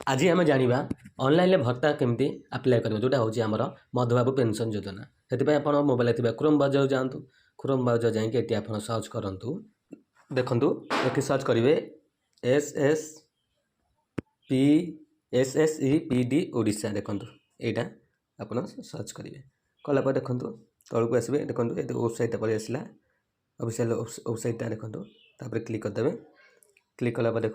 आज आम जाना ऑनलाइन भत्ता केमती अप्लाई कर जोटा हूँ आमर मधुबाबू पेंशन योजना से आप मोबाइल क्रोम ब्राउजर जातु क्रोम ब्राउजर जाकि आप सर्च करूँ देखु ये सर्च करेंगे SSEPD ओडिशा देखो यहाँ आप सर्च करेंगे कलापर देखो तौक आसवे देखो ये वेबसाइट पलि आसला ऑफिशियल वेबसाइट देखो क्लिक करदे क्लिक कलापर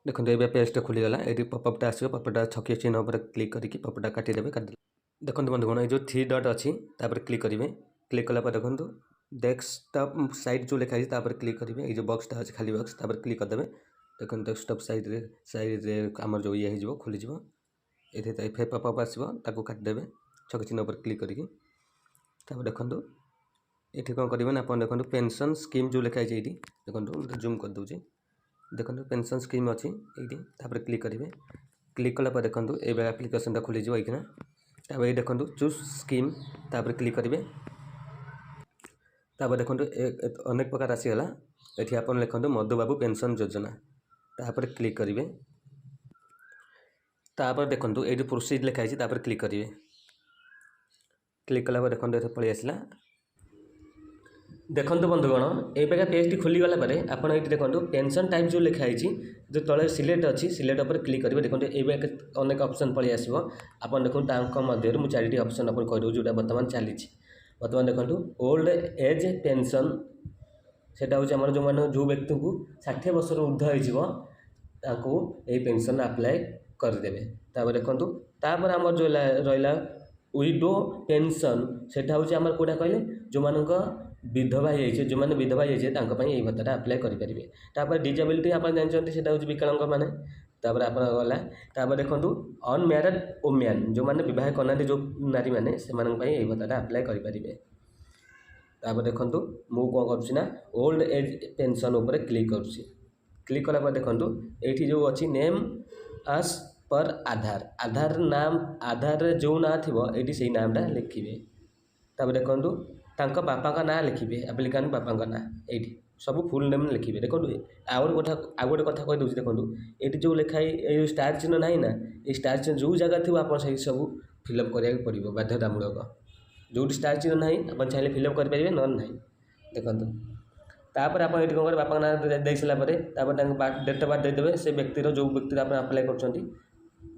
देखो ये पेजटा खुलीगला ये पपअपटा आसो पपअपटा छकी चिन्ह पर क्लिक करके पपअपटा काटिदेवे देखो बंधुगण ये जो 3 डॉट अच्छी क्लिक करेंगे क्लिक कलापर देखो डेस्कटॉप साइट जो लिखाई क्लिक करेंगे ये जो बॉक्सटा अच्छे खाली बॉक्स क्लिक करदे देखो डेस्कटॉप साइड आमर जो ये हो खोल ये फेर पपअप आसो काटिदेवे छकी चिन्ह पर क्लिक करके देखो ये कौन करेंगे आप देखो पेंशन स्कीम जो लिखाई ये देखो जूम कर दूसरी देखो पेंशन स्कीम अच्छी ये क्लिक करेंगे क्लिक कलापर देखो ये एप्लिकेशन खोल ये देखो चूज स्कीम क्लिक करेंगे देखो अनेक प्रकार आसीगला ये आप लिखते मधुबाबू पेंशन योजना तापर क्लिक करेंगे देखो ये प्रोसीड लिखाई क्लिक करेंगे क्लिक कलापर देखो ये पलि आसला देखो बंधुगण ये पेजटी खोलीगला आप देखो पेंशन टाइप जो लिखाई जो तले सिलेक्ट अच्छी सिलेक्ट पर क्लिक करेंगे देखो ये अनेक ऑप्शन पलि आसो आप देखो मध्य मुझे 4टी ऑप्शन आप कह जोटा बर्तमान चली बर्तमान देखो ओल्ड एज पेंशन से हूँ जो मैंने जो व्यक्ति को 60 वर्ष ऊर्ध्व हो पेंशन अप्लाई करदे देखो तापर आम जो रहा विडो पेंशन से हूँ कौटा कहले जो मान विधवा हो जो मैंने विधवा होती भत्ता अप्लाई करेंगे डिजेबिलिटी आप जानते हैं हूँ विकलांग मैंने आप गला देखो अनम्यारिड वुमेन जो मैंने बह करना जो नारी मैंने से भत्ता अप्लाई करेंगे देखो मु कौन करना ओल्ड एज पेंशन उपर क्लिक करुँची क्लिक कला देखो ये जो अच्छी नेम आस पर आधार आधार नाम आधार जो ना थी ये से नामटा लिखे देखो तांका बापा का ना लिखे एप्लिकांट बापा का ना ये सब फुल नेम लिखे देखो आउ गोटे कथा कही दूसरी देखो ये जो लिखाई ये स्टार चिन्ह ना ना ये स्टार चिन्ह जो जगह थी आप सब फिलअप करा पड़ो बाध्यतामूलक जो स्टार चिन्ह ना आप चाहिए फिलअप करेंगे ना ना देखो तापर आप ये कौन बापा ना दे सारापर डेट ऑफ बर्थ देदेवे से व्यक्तिर जो व्यक्ति आप अप्लाई कर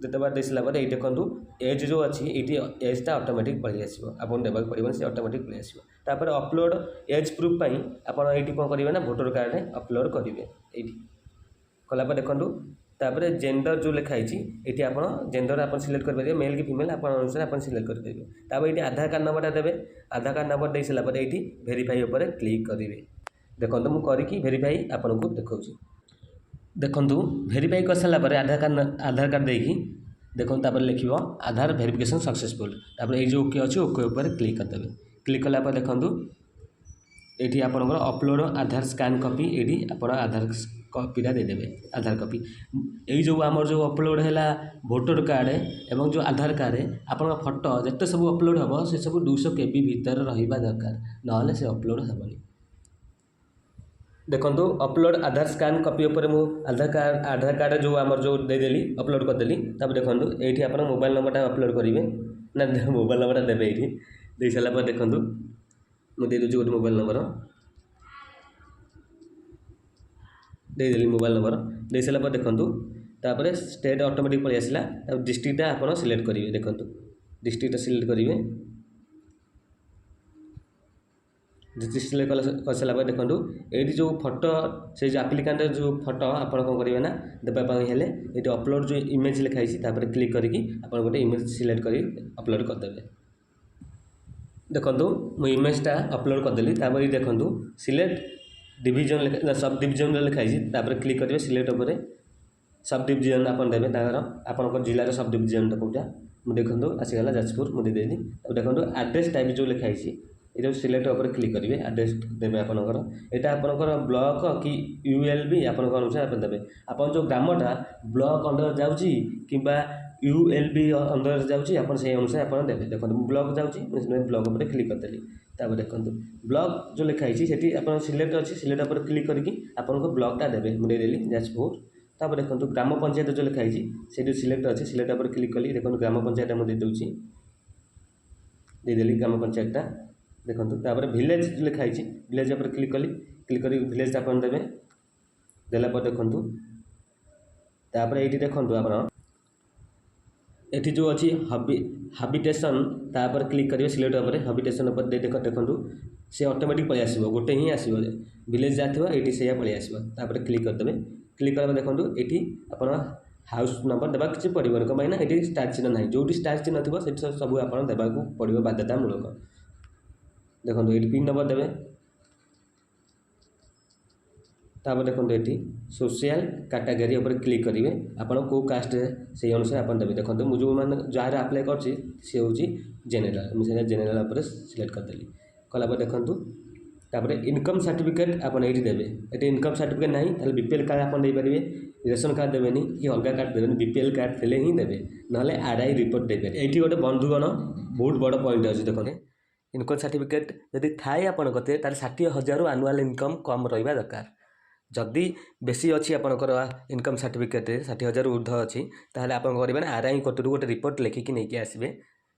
डेट ऑफ बर्थ दे सारापर ये देखो एज जो अच्छी ये एजटा ऑटोमेटिक पलि आसो आप देवाक पड़े से ऑटोमेटिक पलि आसो तापर अपलोड एज प्रूफ आप ये कौन करेंगे ना भोटर कार्ड अपलोड करेंगे ये कलापर देखो तापर जेंडर जो लिखाई ये आप जेंडर आप सिलेक्ट करेंगे मेल कि फीमेल आप अनुसार आप सिलेक्ट करेंगे तापर ये आधार कार्ड नंबरटा देवे आधार कार्ड नंबर दे सारापर ये वेरीफाई उपर क्लिक करेंगे देखो मुझे करके वेरीफाई आपन को देखा देखु वेरीफाई कर सारापर आधार कार्ड देकी देखो तापर लिख आधार वेरिफिकेशन सक्सेसफुल तापर ये जो ओके अच्छे ओके उपर क्लिक करदे क्लिक कलापर देखो ये आपंकर अपलोड आधार स्कान कॉपी ये आप आधार कॉपीटा देदेवे आधार कॉपी ये जो आमर जो अपलोड है भोटर कार्ड एवं जो आधार कार्ड आप फोटो जिते सब अपलोड हम से सब 200 KB भितर रहा दरकार ना से अपलोड हेनी देखो अपलोड आधार स्कान कॉपी उपर मु आधार कार्ड जो आमर जो देदेली अपलोड करदेली तब देखो ये आप मोबाइल नंबरटा अपलोड करेंगे ना मोबाइल नंबरटा देवे ये दे सारापर देखो मुझे दूसरी गोटे मोबाइल नंबर देदेली मोबाइल नंबर दे सारापर देखो तापर स्टेट ऑटोमेटिक पलि आसला डिस्ट्रिक्टा आप सिलेक्ट करेंगे देखो डिस्ट्रिक्टा सिलेक्ट करेंगे डिस्ट्रिक्ट कर सारापर देखो ये जो फोटो से जो एप्लिकांट जो फोटो आप कौन करेंगे ना देवाई हेले ये अपलोड जो इमेज लिखाई क्लिक करके आप गोटे इमेज सिलेक्ट कर अपलोड करदे देखो मु इमेजटा अपलोड करदेली ये देखो सिलेक्ट डिविजन सब डिविजन लिखाई क्लिक करेंगे सिलेक्ट उपर सब डिविजन आप देवे आप जिलार सब डिविजन कौटा मुझे देखो आसीगला जाजपुर मुझे देदेली देखो एड्रेस टाइप जो लिखाई ये सिलेक्ट उपर क्लिक करेंगे एड्रेस देवे आपंकर यहाँ आपंकर ब्लॉक कि ULB आप अनुसार आप देवे आप जो ग्रामटा ब्लॉक अंडर जाऊँगी कि ULB अंडर जाऊँगी आप अनुसार आप देवे देखो ब्लॉक जाऊँगी ब्लॉक उपर क्लिक करदेली तापर देखो ब्लॉक जो लिखाई से आप सिलेक्ट अच्छी सिलेक्ट पर क्लिक करके आपको ब्लॉकटा देवे मुझे देली जाजपुर। तापर देखो ग्राम पंचायत जो लिखाई से सिलेक्ट अच्छी सिलेक्ट पर क्लिक कली देखो ग्राम पंचायत मुझे देदेली ग्राम पंचायतटा देखो। तापर विलेज लिखाई विलेज पर क्लिक कली क्लिक कर विलेज आप देवे देला देखु। तापर ये देखो आप एठी जो अच्छी हाबिटेशन तापर क्लिक करेंगे सिलेक्ट पर हाबिटेशन पर देखो सी ऑटोमेटिक पलि आसो गोटे ही आसो विलेज जाथिबो ये से पलि आसो तापर क्लिक करदे क्लिक कर देखो ये आप हाउस नंबर देवा किसी पड़ोन कहीं ना ये स्टार चिन्ह ना जो स्टार चिन्ह थी से सब आप देवाक पड़ो बाध्यतामूलक। देखो ये पिन नंबर देवे तापर देखो ये सोशल कैटेगरी पर क्लिक करेंगे आपड़ कौ कास्ट से अनुसार आप देवे। देखो मुझे मैंने जहाँ अप्लाई कर सी हूँ जेनेल मुझे जेनेल पर सिलेक्ट करदेली कलापर देखो। तापर इनकम सर्टिफिकेट आप ये देवे ये इनकम सर्टिफिकेट ना तो बीपीएल कार्ड आप देपारे रेशन कार्ड देवेनि कि अलग कार्ड देवेनि बीपीएल कार्ड थे ही देवे ना आरआई रिपोर्ट देवे। ये गोटे बंधुगण बहुत बड़ पॉइंट अच्छे देखो इनकम सर्टिफिकेट जब थाए आप 60,000 आनुआल इनकम कम रहा दरकार जदि बेसी अच्छी आपंकर इनकम सर्टिफिकेट 60,000 ऊर्ध अच्छी ताहले आप करेंगे आरआई कोर्टर गोटे रिपोर्ट लिखिकी नहीं आसबे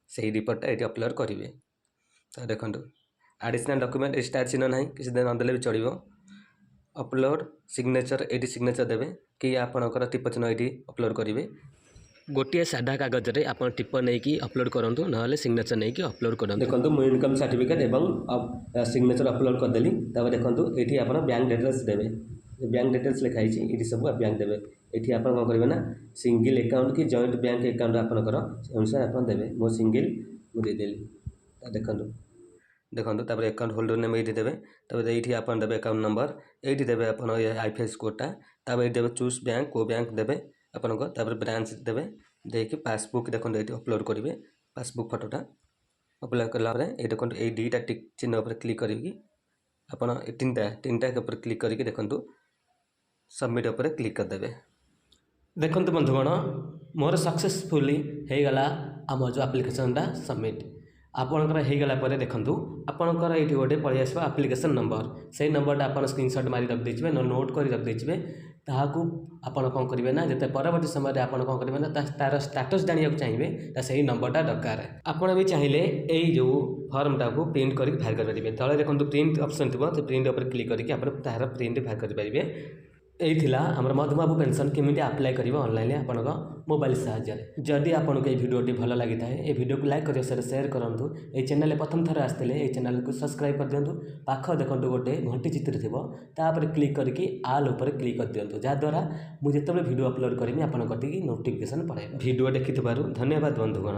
से रिपोर्टा ये अपलोड करेंगे। तो देखो एडिशनल डॉक्यूमेंट स्टार चिन्ह ना किसी दिन नदेले भी चलो अपलोड सिग्नेचर ये सिग्नेचर देवे कि आपंकर टिप चिन्ह ये अपलोड करेंगे गोटे साधा कागज में आप टिप नहीं अपलोड करूँ ना सिग्नेचर नहीं अपलोड करूँ। देखो मुझे इनकम सर्टिफिकेट एवं सिग्नेचर अपलोड करदेली देखो ये आप बैंक डिटेल्स देवे बैंक डिटेल्स लिखाई ये सब बैंक देवे ये आप कौन करेंगे ना सिंगल अकाउंट कि जॉइंट बैंक अकाउंट आपंकर अनुसार आप देवे मो सिंगल मुझे देदेली देखो देखो तापर अकाउंट होल्डर नेम ये देवे तब ये आप देवे अकाउंट नंबर ये देवे आप आईएफएससी कोडटा तापर ये देवे चूज बैंक को बैंक देवे आपंकर ब्रांच देवे देखिए पासबुक देखो ये अपलोड करेंगे पासबुक फोटोटा अपलोड कलापर ये देखो ये दुईटा टिक चिन्ह पर क्लिक करी आप तीन टा पर क्लिक करके देखो सबमिट पर क्लिक करदे। देखो बंधुगण मोर सक्सेसफुली होगला आम जो आप्लिकेशनटा सबमिट आपणकर होगला देखूँ आपणकर ये गोटे पलि आस आप्लिकेशन नंबर से नंबरटा आप स्क्रीनशॉट मारी रख देते नोट कर रख देते ताकू आपड़ कौन करेंगे ना जिते परवर्ती समय आप कौन करेंगे ना तार स्टाटस जाना चाहिए से नंबरटा दरकार आपड़ भी चाहिए यही जो फर्मटा को प्रिंट करके बाहर करेंगे तले देखो प्रिंट ऑप्शन थी तो प्रिंट पर क्लिक करके आप तार प्रिंट बाहर करेंगे। यही थिला हमर मधुबाबू पेंशन केमिति अप्लाई करिवे ऑनलाइन आपनका मोबाइल साहाय्य जदि आपनको ये वीडियोटी भल लगी थाए ये वीडियो को लाइक करियो शेयर करंतु ये चैनल प्रथम थर आसते ये चैनल को सब्सक्राइब कर दिंतु पाख देखो गोटे घंटी चित्र थी तापर क्लिक करके आल उपर क्लिक कर दिंतु जहाद्वारा मुझे वीडियो अपलोड करमी आपन कटिकी नोटिफिकेशन पड़े। वीडियो देखि धन्यवाद बंधुगण।